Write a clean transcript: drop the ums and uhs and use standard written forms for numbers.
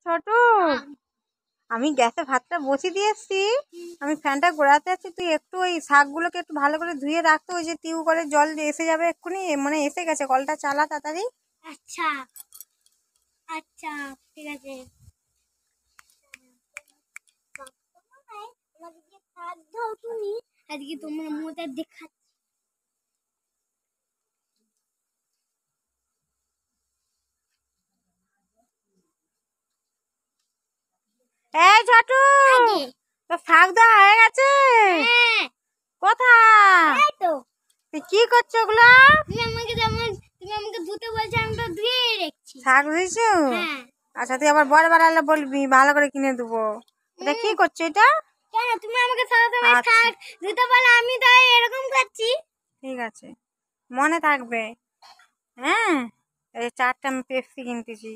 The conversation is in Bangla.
ছোট, আমি গ্যাসে ভাতটা বসিয়ে দিয়ে এসছি। আমি ফ্যানটা ঘোরাতে আছি, তুই একটু ওই শাকগুলোকে একটু ভালো করে ধুয়ে রাখতো। ওই যে টিউ করে জল এসে যাবে এক্ষুনি, মানে এসে গেছে, কলটা চালা তাড়াতাড়ি। আচ্ছা আচ্ছা ঠিক আছে। তুমি আজকে তোমার মোটা দেখা। এই ছোটু, তো শাক দেওয়া হয়ে গেছে? কোথায়? তো তুই কি করছো ওগুলো? তুমি আমাকে ধুতে বলছো, আমি তো ধুয়ে রেখেছি। শাক ধুইছো? হ্যাঁ। আচ্ছা, তুই আবার বড় বাড়ালে বলবি, ভালো করে কিনে দেবো। এটা কি করছো এটা? কেন তুমি আমাকে সারা সময় আচ্ছা, শাক ধুতে বলো, আমি তাই এরকম করছি। ঠিক আছে, মনে থাকবে। হ্যাঁ, এই 4টা আমি পেপসি কিনতেছি।